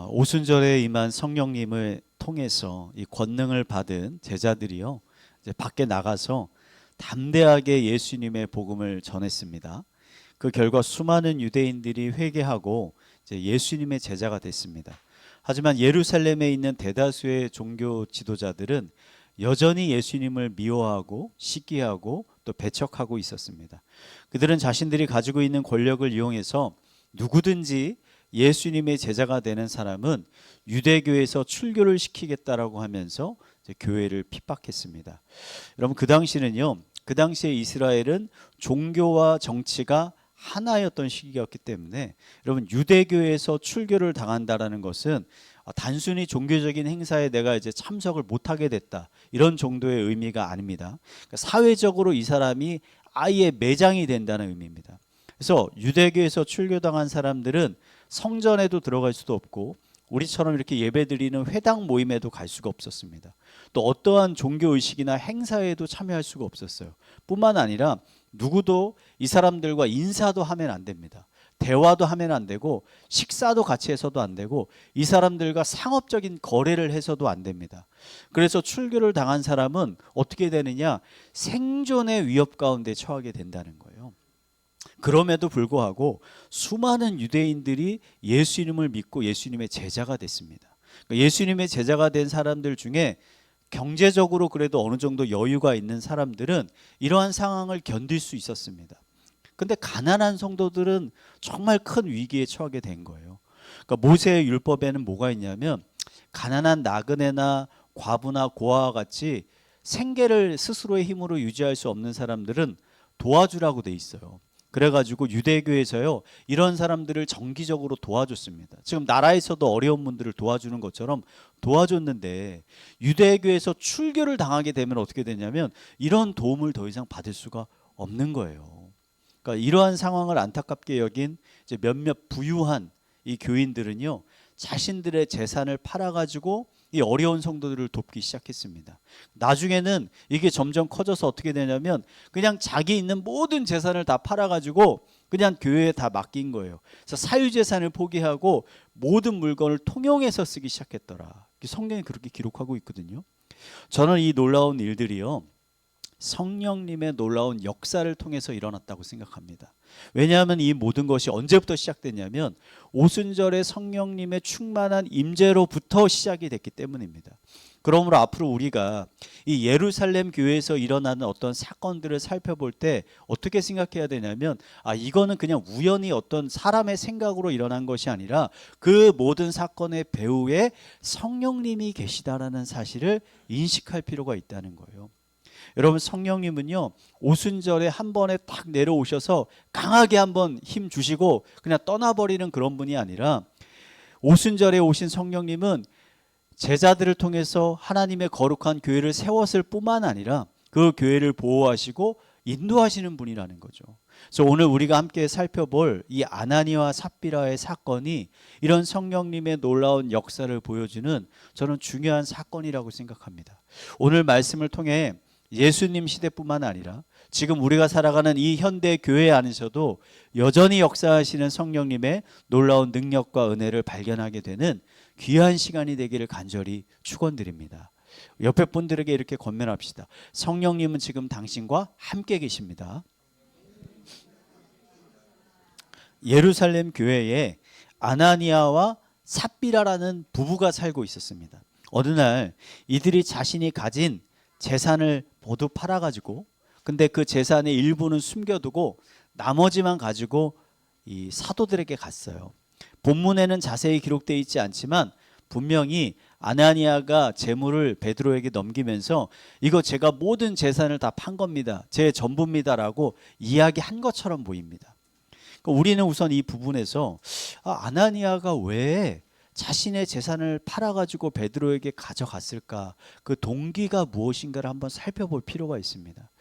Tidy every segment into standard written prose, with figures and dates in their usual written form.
오순절에 임한 성령님을 통해서 이 권능을 받은 제자들이요, 이제 밖에 나가서 담대하게 예수님의 복음을 전했습니다. 그 결과 수많은 유대인들이 회개하고 이제 예수님의 제자가 됐습니다. 하지만 예루살렘에 있는 대다수의 종교 지도자들은 여전히 예수님을 미워하고 시기하고 또 배척하고 있었습니다. 그들은 자신들이 가지고 있는 권력을 이용해서 누구든지 예수님의 제자가 되는 사람은 유대교에서 출교를 시키겠다라고 하면서 이제 교회를 핍박했습니다. 여러분, 그 당시에 이스라엘은 종교와 정치가 하나였던 시기였기 때문에 여러분, 유대교에서 출교를 당한다라는 것은 단순히 종교적인 행사에 내가 이제 참석을 못하게 됐다, 이런 정도의 의미가 아닙니다. 그러니까 사회적으로 이 사람이 아예 매장이 된다는 의미입니다. 그래서 유대교에서 출교당한 사람들은 성전에도 들어갈 수도 없고 우리처럼 이렇게 예배드리는 회당 모임에도 갈 수가 없었습니다. 또 어떠한 종교의식이나 행사에도 참여할 수가 없었어요. 뿐만 아니라 누구도 이 사람들과 인사도 하면 안 됩니다. 대화도 하면 안 되고 식사도 같이 해서도 안 되고 이 사람들과 상업적인 거래를 해서도 안 됩니다. 그래서 출교를 당한 사람은 어떻게 되느냐, 생존의 위협 가운데 처하게 된다는 거예요. 그럼에도 불구하고 수많은 유대인들이 예수님을 믿고 예수님의 제자가 됐습니다. 예수님의 제자가 된 사람들 중에 경제적으로 그래도 어느 정도 여유가 있는 사람들은 이러한 상황을 견딜 수 있었습니다. 근데 가난한 성도들은 정말 큰 위기에 처하게 된 거예요. 그러니까 모세의 율법에는 뭐가 있냐면, 가난한 나그네나 과부나 고아와 같이 생계를 스스로의 힘으로 유지할 수 없는 사람들은 도와주라고 돼 있어요. 그래가지고 유대교에서요, 이런 사람들을 정기적으로 도와줬습니다. 지금 나라에서도 어려운 분들을 도와주는 것처럼 도와줬는데, 유대교에서 출교를 당하게 되면 어떻게 되냐면 이런 도움을 더 이상 받을 수가 없는 거예요. 그러니까 이러한 상황을 안타깝게 여긴 이제 몇몇 부유한 이 교인들은요, 자신들의 재산을 팔아가지고 이 어려운 성도들을 돕기 시작했습니다. 나중에는 이게 점점 커져서 어떻게 되냐면 그냥 자기 있는 모든 재산을 다 팔아가지고 그냥 교회에 다 맡긴 거예요. 그래서 사유재산을 포기하고 모든 물건을 통용해서 쓰기 시작했더라. 성경이 그렇게 기록하고 있거든요. 저는 이 놀라운 일들이요, 성령님의 놀라운 역사를 통해서 일어났다고 생각합니다. 왜냐하면 이 모든 것이 언제부터 시작됐냐면 오순절의 성령님의 충만한 임재로부터 시작이 됐기 때문입니다. 그러므로 앞으로 우리가 이 예루살렘 교회에서 일어나는 어떤 사건들을 살펴볼 때 어떻게 생각해야 되냐면, 이거는 그냥 우연히 어떤 사람의 생각으로 일어난 것이 아니라 그 모든 사건의 배후에 성령님이 계시다라는 사실을 인식할 필요가 있다는 거예요. 여러분, 성령님은요, 오순절에 한 번에 딱 내려오셔서 강하게 한번 힘 주시고 그냥 떠나버리는 그런 분이 아니라, 오순절에 오신 성령님은 제자들을 통해서 하나님의 거룩한 교회를 세웠을 뿐만 아니라 그 교회를 보호하시고 인도하시는 분이라는 거죠. 그래서 오늘 우리가 함께 살펴볼 이 아나니아와 삽비라의 사건이 이런 성령님의 놀라운 역사를 보여주는, 저는 중요한 사건이라고 생각합니다. 오늘 말씀을 통해 예수님 시대뿐만 아니라 지금 우리가 살아가는 이 현대 교회 안에서도 여전히 역사하시는 성령님의 놀라운 능력과 은혜를 발견하게 되는 귀한 시간이 되기를 간절히 축원드립니다. 옆에 분들에게 이렇게 권면합시다. 성령님은 지금 당신과 함께 계십니다. 예루살렘 교회에 아나니아와 삽비라라는 부부가 살고 있었습니다. 어느 날 이들이 자신이 가진 재산을 모두 팔아가지고, 근데 그 재산의 일부는 숨겨두고 나머지만 가지고 이 사도들에게 갔어요. 본문에는 자세히 기록되어 있지 않지만 분명히 아나니아가 재물을 베드로에게 넘기면서 이거 제가 모든 재산을 다 판 겁니다, 제 전부입니다라고 이야기한 것처럼 보입니다. 그러니까 우리는 우선 이 부분에서 아나니아가 왜 자신의 재산을 팔아가지고 베드로에게 가져갔을까, 그 동기가 무엇인가를 한번 살펴볼 필요가 있습니다.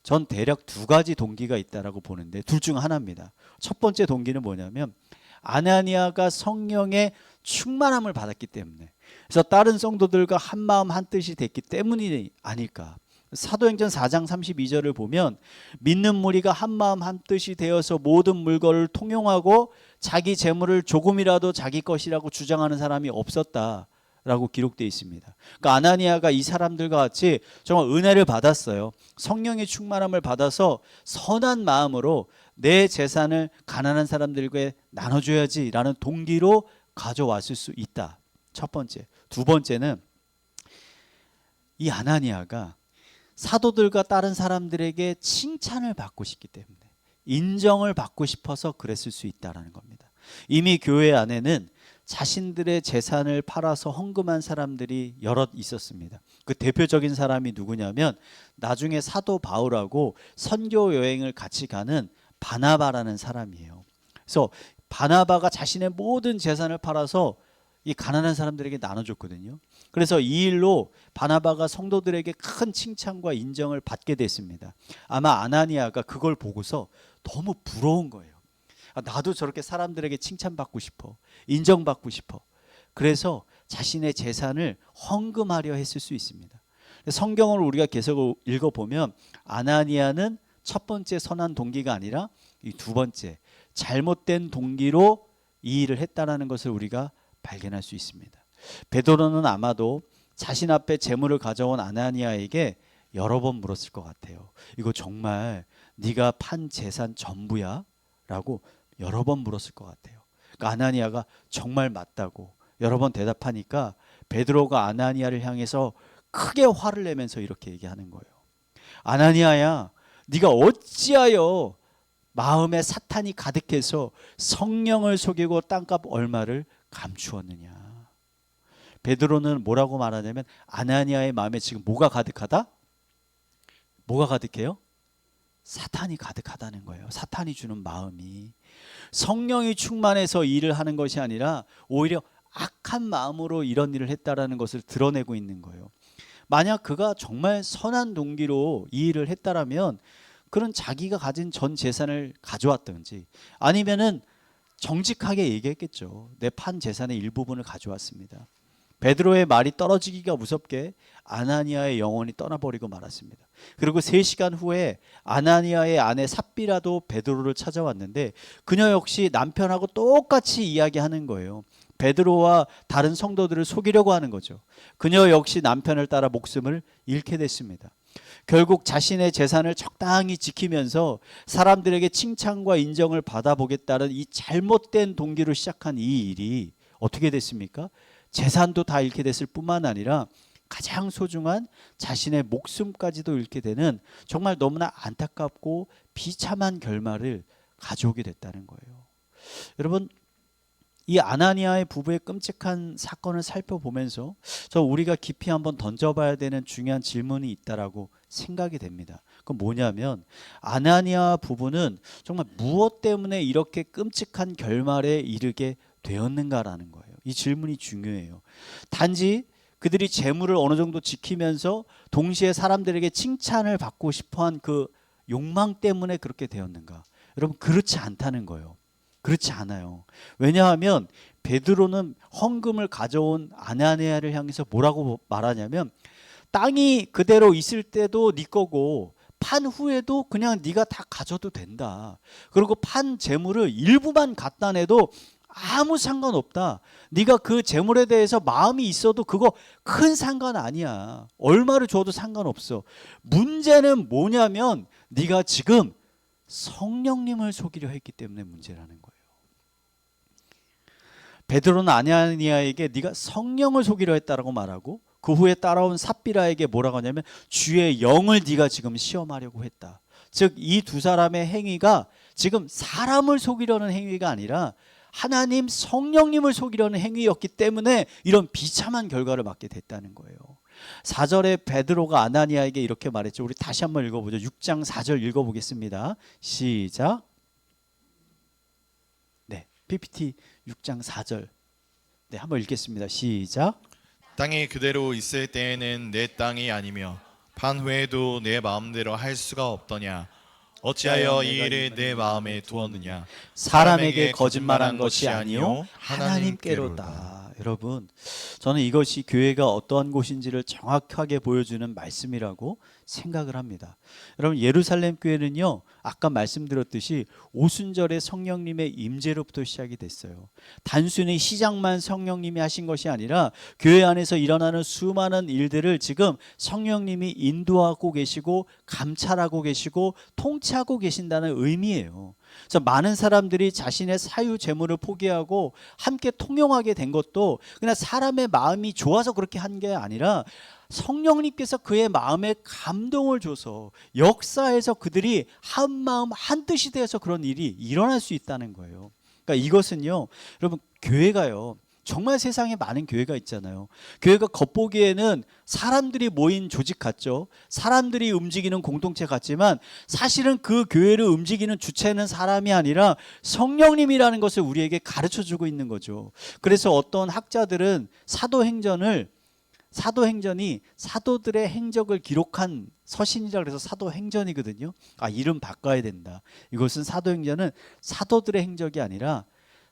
전 대략 두 가지 동기가 있다라고 보는데 둘 중 하나입니다. 첫 번째 동기는 뭐냐면, 아나니아가 성령의 충만함을 받았기 때문에, 그래서 다른 성도들과 한마음 한뜻이 됐기 때문이 아닐까. 사도행전 4장 32절을 보면 믿는 무리가 한 마음 한 뜻이 되어서 모든 물건을 통용하고 자기 재물을 조금이라도 자기 것이라고 주장하는 사람이 없었다라고 기록되어 있습니다. 그러니까 아나니아가 이 사람들과 같이 정말 은혜를 받았어요. 성령의 충만함을 받아서 선한 마음으로 내 재산을 가난한 사람들에게 나눠줘야지라는 동기로 가져왔을 수 있다. 첫 번째. 두 번째는 이 아나니아가 사도들과 다른 사람들에게 칭찬을 받고 싶기 때문에, 인정을 받고 싶어서 그랬을 수 있다는 겁니다. 이미 교회 안에는 자신들의 재산을 팔아서 헌금한 사람들이 여럿 있었습니다. 그 대표적인 사람이 누구냐면 나중에 사도 바울하고 선교 여행을 같이 가는 바나바라는 사람이에요. 그래서 바나바가 자신의 모든 재산을 팔아서 이 가난한 사람들에게 나눠줬거든요. 그래서 이 일로 바나바가 성도들에게 큰 칭찬과 인정을 받게 됐습니다. 아마 아나니아가 그걸 보고서 너무 부러운 거예요. 나도 저렇게 사람들에게 칭찬받고 싶어, 인정받고 싶어. 그래서 자신의 재산을 헌금하려 했을 수 있습니다. 성경을 우리가 계속 읽어보면 아나니아는 첫 번째 선한 동기가 아니라 이 두 번째 잘못된 동기로 이 일을 했다는 것을 우리가 발견할 수 있습니다. 베드로는 아마도 자신 앞에 재물을 가져온 아나니아에게 여러 번 물었을 것 같아요. 이거 정말 네가 판 재산 전부야? 라고 여러 번 물었을 것 같아요. 그러니까 아나니아가 정말 맞다고 여러 번 대답하니까 베드로가 아나니아를 향해서 크게 화를 내면서 이렇게 얘기하는 거예요. 아나니아야, 네가 어찌하여 마음에 사탄이 가득해서 성령을 속이고 땅값 얼마를 감추었느냐. 베드로는 뭐라고 말하냐면 아나니아의 마음에 지금 뭐가 가득하다? 뭐가 가득해요? 사탄이 가득하다는 거예요. 사탄이 주는 마음이. 성령이 충만해서 일을 하는 것이 아니라 오히려 악한 마음으로 이런 일을 했다라는 것을 드러내고 있는 거예요. 만약 그가 정말 선한 동기로 이 일을 했다라면 그런 자기가 가진 전 재산을 가져왔든지 아니면은 정직하게 얘기했겠죠. 내 판 재산의 일부분을 가져왔습니다. 베드로의 말이 떨어지기가 무섭게 아나니아의 영혼이 떠나버리고 말았습니다. 그리고 3시간 후에 아나니아의 아내 삽비라도 베드로를 찾아왔는데 그녀 역시 남편하고 똑같이 이야기하는 거예요. 베드로와 다른 성도들을 속이려고 하는 거죠. 그녀 역시 남편을 따라 목숨을 잃게 됐습니다. 결국 자신의 재산을 적당히 지키면서 사람들에게 칭찬과 인정을 받아보겠다는 이 잘못된 동기로 시작한 이 일이 어떻게 됐습니까? 재산도 다 잃게 됐을 뿐만 아니라 가장 소중한 자신의 목숨까지도 잃게 되는 정말 너무나 안타깝고 비참한 결말을 가져오게 됐다는 거예요. 여러분, 이 아나니아의 부부의 끔찍한 사건을 살펴보면서 우리가 깊이 한번 던져봐야 되는 중요한 질문이 있다라고 생각이 됩니다. 그건 뭐냐면 아나니아 부부는 정말 무엇 때문에 이렇게 끔찍한 결말에 이르게 되었는가라는 거예요. 이 질문이 중요해요. 단지 그들이 재물을 어느 정도 지키면서 동시에 사람들에게 칭찬을 받고 싶어한 그 욕망 때문에 그렇게 되었는가? 여러분, 그렇지 않다는 거예요. 그렇지 않아요. 왜냐하면 베드로는 헌금을 가져온 아나니아를 향해서 뭐라고 말하냐면 땅이 그대로 있을 때도 네 거고 판 후에도 그냥 네가 다 가져도 된다. 그리고 판 재물을 일부만 갖다 내도 아무 상관없다. 네가 그 재물에 대해서 마음이 있어도 그거 큰 상관 아니야. 얼마를 줘도 상관없어. 문제는 뭐냐면 네가 지금 성령님을 속이려 했기 때문에 문제라는 거예요. 베드로는 아나니아에게 네가 성령을 속이려 했다라고 말하고 그 후에 따라온 삽비라에게 뭐라고 하냐면 주의 영을 네가 지금 시험하려고 했다. 즉 이 두 사람의 행위가 지금 사람을 속이려는 행위가 아니라 하나님 성령님을 속이려는 행위였기 때문에 이런 비참한 결과를 맞게 됐다는 거예요. 4절에 베드로가 아나니아에게 이렇게 말했죠. 우리 다시 한번 읽어보죠. 6장 4절 읽어보겠습니다. 시작. 네, PPT 6장 4절. 네, 한번 읽겠습니다. 시작. 땅이 그대로 있을 때에는 내 땅이 아니며 판 후에도 내 마음대로 할 수가 없더냐. 어찌하여 이 일을 내 마음에 두었느냐. 사람에게 거짓말한 것이 아니요 하나님께로다. 여러분, 저는 이것이 교회가 어떠한 곳인지를 정확하게 보여주는 말씀이라고 생각을 합니다. 여러분, 예루살렘 교회는요, 아까 말씀드렸듯이 오순절에 성령님의 임재로부터 시작이 됐어요. 단순히 시작만 성령님이 하신 것이 아니라 교회 안에서 일어나는 수많은 일들을 지금 성령님이 인도하고 계시고 감찰하고 계시고 통치하고 계신다는 의미예요. 그래서 많은 사람들이 자신의 사유 재물을 포기하고 함께 통용하게 된 것도 그냥 사람의 마음이 좋아서 그렇게 한 게 아니라 성령님께서 그의 마음에 감동을 줘서 역사에서 그들이 한 마음 한 뜻이 되어서 그런 일이 일어날 수 있다는 거예요. 그러니까 이것은요, 여러분, 교회가요, 정말 세상에 많은 교회가 있잖아요. 교회가 겉보기에는 사람들이 모인 조직 같죠. 사람들이 움직이는 공동체 같지만 사실은 그 교회를 움직이는 주체는 사람이 아니라 성령님이라는 것을 우리에게 가르쳐주고 있는 거죠. 그래서 어떤 학자들은 사도행전이 사도들의 행적을 기록한 서신이라 그래서 사도행전이거든요. 이름 바꿔야 된다. 이것은 사도행전은 사도들의 행적이 아니라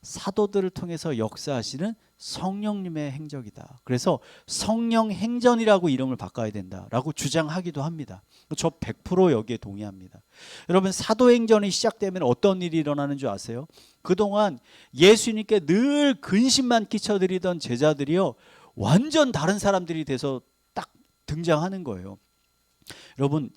사도들을 통해서 역사하시는 성령님의 행적이다. 그래서 성령행전이라고 이름을 바꿔야 된다라고 주장하기도 합니다. 저 100% 여기에 동의합니다. 여러분, 사도행전이 시작되면 어떤 일이 일어나는 줄 아세요? 그동안 예수님께 늘 근심만 끼쳐드리던 제자들이요, 완전 다른 사람들이 돼서 딱 등장하는 거예요. 여러분,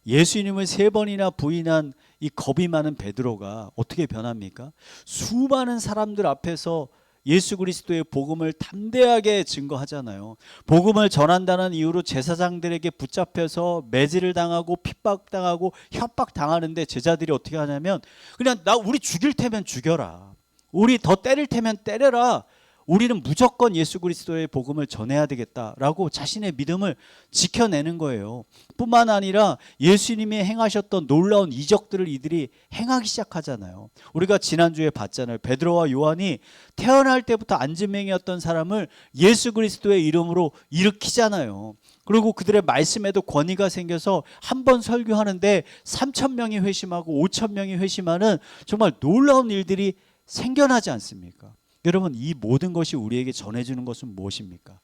예수님을 3번이나 부인한 이 겁이 많은 베드로가 어떻게 변합니까? 수많은 사람들 앞에서 예수 그리스도의 복음을 담대하게 증거하잖아요. 복음을 전한다는 이유로 제사장들에게 붙잡혀서 매질을 당하고 핍박당하고 협박당하는데 제자들이 어떻게 하냐면 그냥 우리 죽일 테면 죽여라. 우리 더 때릴 테면 때려라. 우리는 무조건 예수 그리스도의 복음을 전해야 되겠다라고 자신의 믿음을 지켜내는 거예요. 뿐만 아니라 예수님이 행하셨던 놀라운 이적들을 이들이 행하기 시작하잖아요. 우리가 지난주에 봤잖아요. 베드로와 요한이 태어날 때부터 안진뱅이였던 사람을 예수 그리스도의 이름으로 일으키잖아요. 그리고 그들의 말씀에도 권위가 생겨서 한 번 설교하는데 3,000명이 회심하고 5,000명이 회심하는 정말 놀라운 일들이 생겨나지 않습니까? 여러분, 이 모든 것이 우리에게 전해주는 것은 무엇입니까?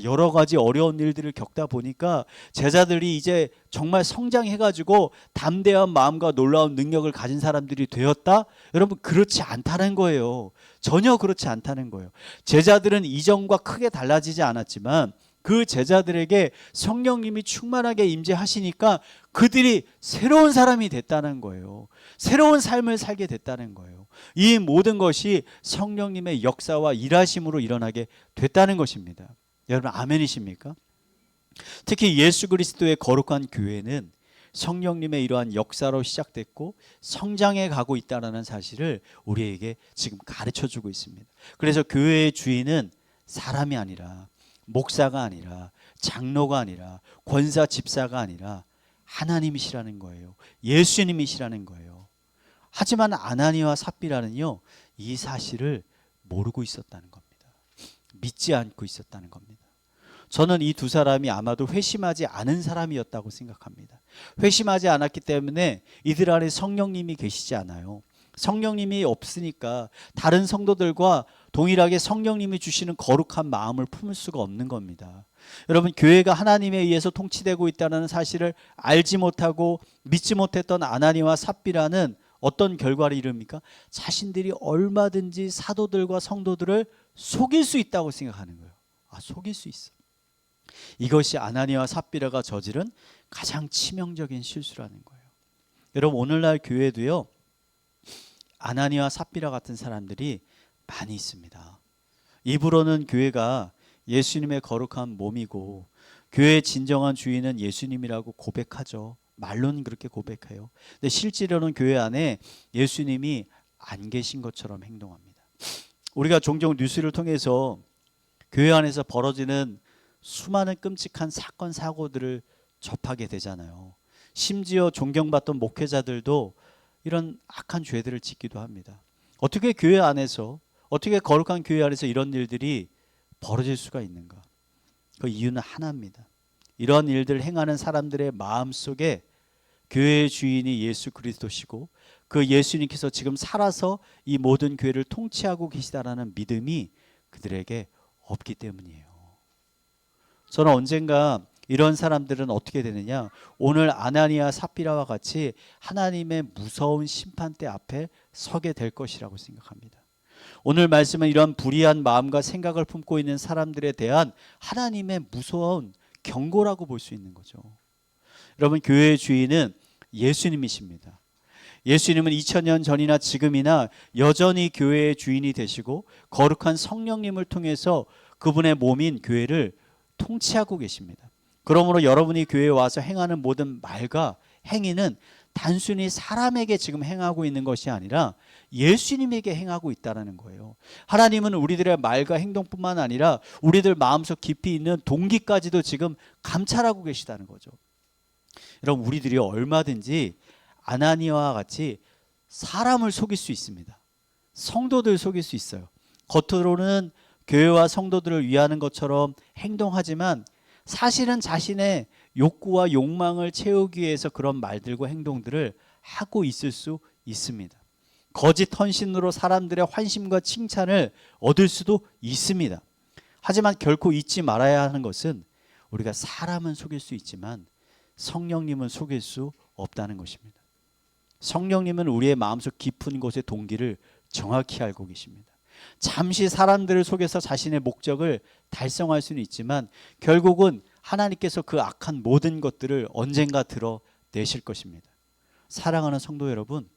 여러 가지 어려운 일들을 겪다 보니까 제자들이 이제 정말 성장해가지고 담대한 마음과 놀라운 능력을 가진 사람들이 되었다? 여러분, 그렇지 않다는 거예요. 전혀 그렇지 않다는 거예요. 제자들은 이전과 크게 달라지지 않았지만 그 제자들에게 성령님이 충만하게 임재하시니까 그들이 새로운 사람이 됐다는 거예요. 새로운 삶을 살게 됐다는 거예요. 이 모든 것이 성령님의 역사와 일하심으로 일어나게 됐다는 것입니다. 여러분, 아멘이십니까? 특히 예수 그리스도의 거룩한 교회는 성령님의 이러한 역사로 시작됐고 성장해 가고 있다는 사실을 우리에게 지금 가르쳐주고 있습니다. 그래서 교회의 주인은 사람이 아니라, 목사가 아니라, 장로가 아니라, 권사 집사가 아니라 하나님이시라는 거예요. 예수님이시라는 거예요. 하지만 아나니와 삽비라는요, 이 사실을 모르고 있었다는 겁니다. 믿지 않고 있었다는 겁니다. 저는 이 두 사람이 아마도 회심하지 않은 사람이었다고 생각합니다. 회심하지 않았기 때문에 이들 안에 성령님이 계시지 않아요. 성령님이 없으니까 다른 성도들과 동일하게 성령님이 주시는 거룩한 마음을 품을 수가 없는 겁니다. 여러분, 교회가 하나님에 의해서 통치되고 있다는 사실을 알지 못하고 믿지 못했던 아나니와 삽비라는 어떤 결과를 이룹니까? 자신들이 얼마든지 사도들과 성도들을 속일 수 있다고 생각하는 거예요. 속일 수 있어. 이것이 아나니와 삽비라가 저지른 가장 치명적인 실수라는 거예요. 여러분, 오늘날 교회도요, 아나니와 삽비라 같은 사람들이 많이 있습니다. 입으로는 교회가 예수님의 거룩한 몸이고 교회의 진정한 주인은 예수님이라고 고백하죠. 말로는 그렇게 고백해요. 근데 실제로는 교회 안에 예수님이 안 계신 것처럼 행동합니다. 우리가 종종 뉴스를 통해서 교회 안에서 벌어지는 수많은 끔찍한 사건 사고들을 접하게 되잖아요. 심지어 존경받던 목회자들도 이런 악한 죄들을 짓기도 합니다. 어떻게 교회 안에서, 어떻게 거룩한 교회 안에서 이런 일들이 벌어질 수가 있는가? 그 이유는 하나입니다. 이런 일들을 행하는 사람들의 마음속에 교회의 주인이 예수 그리스도시고 그 예수님께서 지금 살아서 이 모든 교회를 통치하고 계시다라는 믿음이 그들에게 없기 때문이에요. 저는 언젠가 이런 사람들은 어떻게 되느냐? 오늘 아나니아 삽비라와 같이 하나님의 무서운 심판대 앞에 서게 될 것이라고 생각합니다. 오늘 말씀은 이런 불의한 마음과 생각을 품고 있는 사람들에 대한 하나님의 무서운 경고라고 볼 수 있는 거죠. 여러분, 교회의 주인은 예수님이십니다. 예수님은 2000년 전이나 지금이나 여전히 교회의 주인이 되시고 거룩한 성령님을 통해서 그분의 몸인 교회를 통치하고 계십니다. 그러므로 여러분이 교회에 와서 행하는 모든 말과 행위는 단순히 사람에게 지금 행하고 있는 것이 아니라 예수님에게 행하고 있다는 거예요. 하나님은 우리들의 말과 행동뿐만 아니라 우리들 마음속 깊이 있는 동기까지도 지금 감찰하고 계시다는 거죠. 여러분, 우리들이 얼마든지 아나니아와 같이 사람을 속일 수 있습니다. 성도들 속일 수 있어요. 겉으로는 교회와 성도들을 위하는 것처럼 행동하지만 사실은 자신의 욕구와 욕망을 채우기 위해서 그런 말들과 행동들을 하고 있을 수 있습니다. 거짓 헌신으로 사람들의 환심과 칭찬을 얻을 수도 있습니다. 하지만 결코 잊지 말아야 하는 것은 우리가 사람은 속일 수 있지만 성령님은 속일 수 없다는 것입니다. 성령님은 우리의 마음속 깊은 곳의 동기를 정확히 알고 계십니다. 잠시 사람들을 속여서 자신의 목적을 달성할 수는 있지만 결국은 하나님께서 그 악한 모든 것들을 언젠가 드러내실 것입니다. 사랑하는 성도 여러분,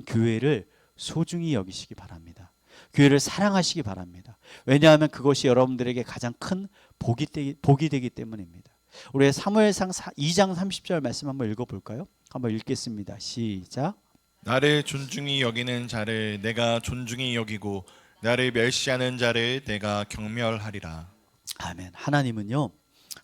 교회를 소중히 여기시기 바랍니다. 교회를 사랑하시기 바랍니다. 왜냐하면 그것이 여러분들에게 가장 큰 복이 되기 때문입니다. 우리 사무엘상 2장 30절 말씀 한번 읽어볼까요? 한번 읽겠습니다. 시작. 나를 존중히 여기는 자를 내가 존중히 여기고 나를 멸시하는 자를 내가 경멸하리라. 아멘. 하나님은요,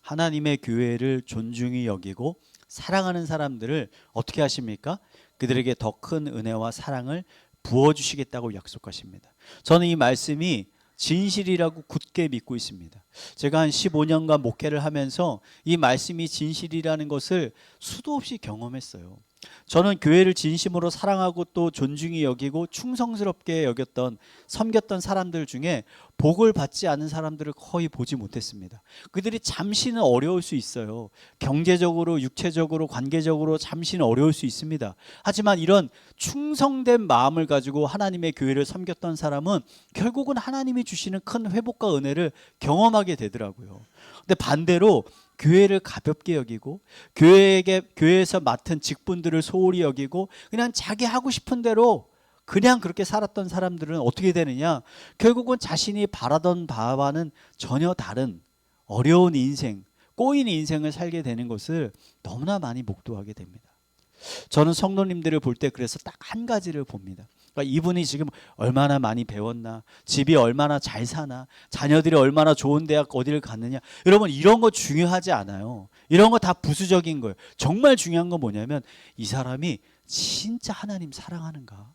하나님의 교회를 존중히 여기고 사랑하는 사람들을 어떻게 하십니까? 그들에게 더 큰 은혜와 사랑을 부어주시겠다고 약속하십니다. 저는 이 말씀이 진실이라고 굳게 믿고 있습니다. 제가 한 15년간 목회를 하면서 이 말씀이 진실이라는 것을 수도 없이 경험했어요. 저는 교회를 진심으로 사랑하고 또 존중히 여기고 충성스럽게 섬겼던 사람들 중에 복을 받지 않은 사람들을 거의 보지 못했습니다. 그들이 잠시는 어려울 수 있어요. 경제적으로, 육체적으로, 관계적으로 잠시는 어려울 수 있습니다. 하지만 이런 충성된 마음을 가지고 하나님의 교회를 섬겼던 사람은 결국은 하나님이 주시는 큰 회복과 은혜를 경험하게 되더라고요. 근데 반대로 교회를 가볍게 여기고 교회에서 맡은 직분들을 소홀히 여기고 그냥 자기 하고 싶은 대로 그냥 그렇게 살았던 사람들은 어떻게 되느냐? 결국은 자신이 바라던 바와는 전혀 다른 어려운 인생, 꼬인 인생을 살게 되는 것을 너무나 많이 목도하게 됩니다. 저는 성도님들을 볼 때 그래서 딱 한 가지를 봅니다. 그러니까 이분이 지금 얼마나 많이 배웠나, 집이 얼마나 잘 사나, 자녀들이 얼마나 좋은 대학 어디를 갔느냐. 여러분, 이런 거 중요하지 않아요. 이런 거 다 부수적인 거예요. 정말 중요한 건 뭐냐면 이 사람이 진짜 하나님 사랑하는가,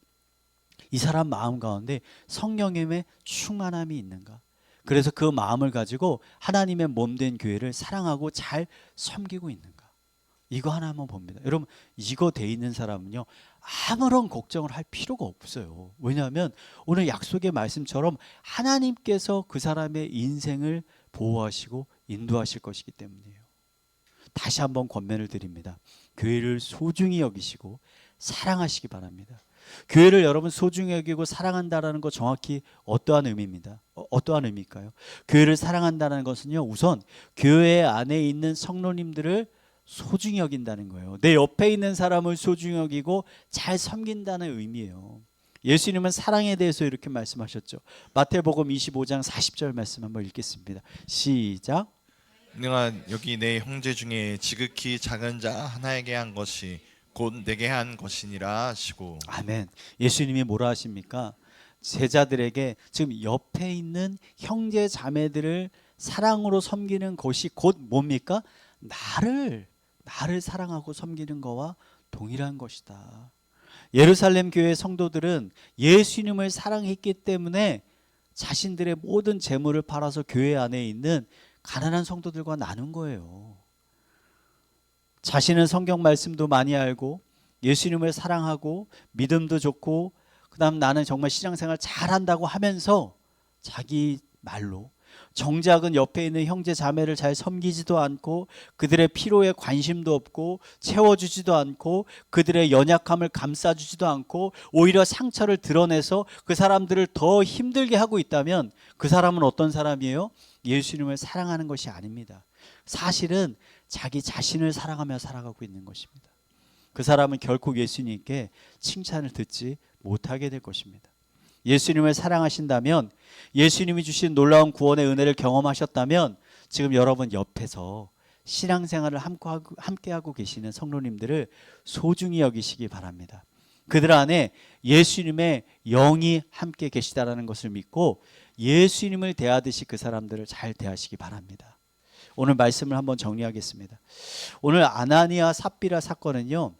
이 사람 마음 가운데 성령님의 충만함이 있는가. 그래서 그 마음을 가지고 하나님의 몸된 교회를 사랑하고 잘 섬기고 있는가. 이거 하나만 봅니다. 여러분, 이거 돼 있는 사람은요, 아무런 걱정을 할 필요가 없어요. 왜냐하면 오늘 약속의 말씀처럼 하나님께서 그 사람의 인생을 보호하시고 인도하실 것이기 때문이에요. 다시 한번 권면을 드립니다. 교회를 소중히 여기시고 사랑하시기 바랍니다. 교회를 여러분 소중히 여기고 사랑한다라는 거 정확히 어떠한 의미입니다. 어떠한 의미일까요? 교회를 사랑한다는 것은요, 우선 교회 안에 있는 성도님들을 소중히 여긴다는 거예요. 내 옆에 있는 사람을 소중히 여기고 잘 섬긴다는 의미예요. 예수님은 사랑에 대해서 이렇게 말씀하셨죠. 마태복음 25장 40절 말씀 한번 읽겠습니다. 시작. 내가 여기 내 형제 중에 지극히 작은 자 하나에게 한 것이 곧 내게 한 것이니라 하시고. 아멘. 예수님이 뭐라 하십니까? 제자들에게 지금 옆에 있는 형제 자매들을 사랑으로 섬기는 것이 곧 뭡니까? 나를 사랑하고 섬기는 거와 동일한 것이다. 예루살렘 교회 성도들은 예수님을 사랑했기 때문에 자신들의 모든 재물을 팔아서 교회 안에 있는 가난한 성도들과 나눈 거예요. 자신은 성경 말씀도 많이 알고 예수님을 사랑하고 믿음도 좋고 그다음 나는 정말 신앙생활 잘한다고 하면서 자기 말로 정작은 옆에 있는 형제 자매를 잘 섬기지도 않고 그들의 필요에 관심도 없고 채워주지도 않고 그들의 연약함을 감싸주지도 않고 오히려 상처를 드러내서 그 사람들을 더 힘들게 하고 있다면 그 사람은 어떤 사람이에요? 예수님을 사랑하는 것이 아닙니다. 사실은 자기 자신을 사랑하며 살아가고 있는 것입니다. 그 사람은 결코 예수님께 칭찬을 듣지 못하게 될 것입니다. 예수님을 사랑하신다면, 예수님이 주신 놀라운 구원의 은혜를 경험하셨다면 지금 여러분 옆에서 신앙생활을 함께하고 계시는 성도님들을 소중히 여기시기 바랍니다. 그들 안에 예수님의 영이 함께 계시다라는 것을 믿고 예수님을 대하듯이 그 사람들을 잘 대하시기 바랍니다. 오늘 말씀을 한번 정리하겠습니다. 오늘 아나니아 삽비라 사건은요,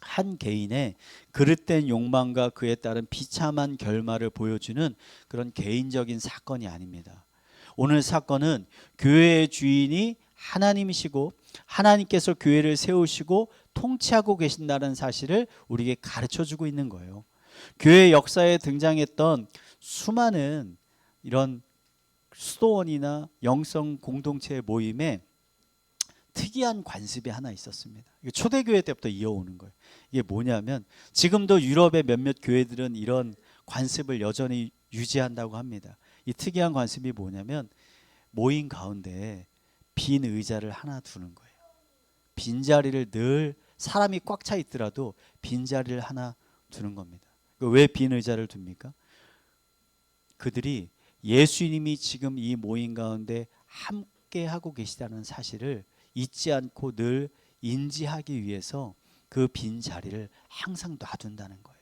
한 개인의 그릇된 욕망과 그에 따른 비참한 결말을 보여주는 그런 개인적인 사건이 아닙니다. 오늘 사건은 교회의 주인이 하나님이시고 하나님께서 교회를 세우시고 통치하고 계신다는 사실을 우리에게 가르쳐주고 있는 거예요. 교회 역사에 등장했던 수많은 이런 수도원이나 영성 공동체의 모임에 특이한 관습이 하나 있었습니다. 초대교회 때부터 이어오는 거예요. 이게 뭐냐면 지금도 유럽의 몇몇 교회들은 이런 관습을 여전히 유지한다고 합니다. 이 특이한 관습이 뭐냐면 모임 가운데 빈 의자를 하나 두는 거예요. 빈자리를 늘 사람이 꽉 차 있더라도 빈자리를 하나 두는 겁니다. 왜 빈 의자를 둡니까? 그들이 예수님이 지금 이 모임 가운데 함께 하고 계시다는 사실을 잊지 않고 늘 인지하기 위해서 그 빈 자리를 항상 놔둔다는 거예요.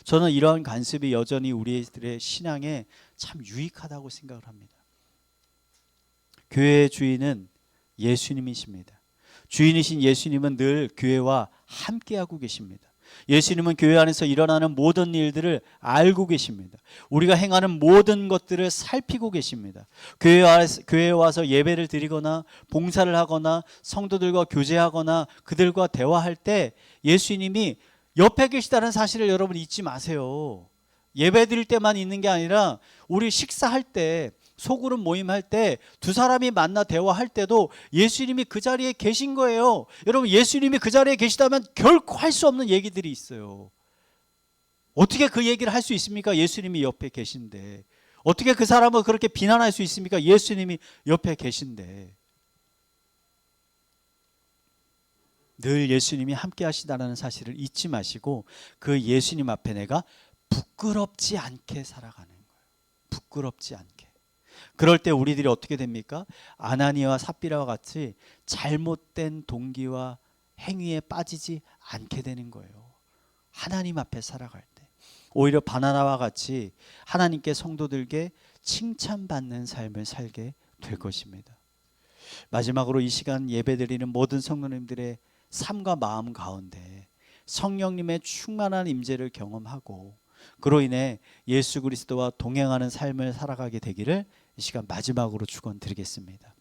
저는 이러한 관습이 여전히 우리들의 신앙에 참 유익하다고 생각을 합니다. 교회의 주인은 예수님이십니다. 주인이신 예수님은 늘 교회와 함께하고 계십니다. 예수님은 교회 안에서 일어나는 모든 일들을 알고 계십니다. 우리가 행하는 모든 것들을 살피고 계십니다. 교회에 와서 예배를 드리거나 봉사를 하거나 성도들과 교제하거나 그들과 대화할 때 예수님이 옆에 계시다는 사실을 여러분 잊지 마세요. 예배 드릴 때만 있는 게 아니라 우리 식사할 때, 소그룹 모임할 때, 두 사람이 만나 대화할 때도 예수님이 그 자리에 계신 거예요. 여러분, 예수님이 그 자리에 계시다면 결코 할 수 없는 얘기들이 있어요. 어떻게 그 얘기를 할 수 있습니까? 예수님이 옆에 계신데. 어떻게 그 사람을 그렇게 비난할 수 있습니까? 예수님이 옆에 계신데. 늘 예수님이 함께 하시다는 사실을 잊지 마시고 그 예수님 앞에 내가 부끄럽지 않게 살아가는 거예요. 부끄럽지 않게. 그럴 때 우리들이 어떻게 됩니까? 아나니아와 삽비라와 같이 잘못된 동기와 행위에 빠지지 않게 되는 거예요. 하나님 앞에 살아갈 때. 오히려 바나나와 같이 하나님께 성도들께 칭찬받는 삶을 살게 될 것입니다. 마지막으로 이 시간 예배드리는 모든 성도님들의 삶과 마음 가운데 성령님의 충만한 임재를 경험하고 그로 인해 예수 그리스도와 동행하는 삶을 살아가게 되기를 이 시간 마지막으로 축원드리겠습니다.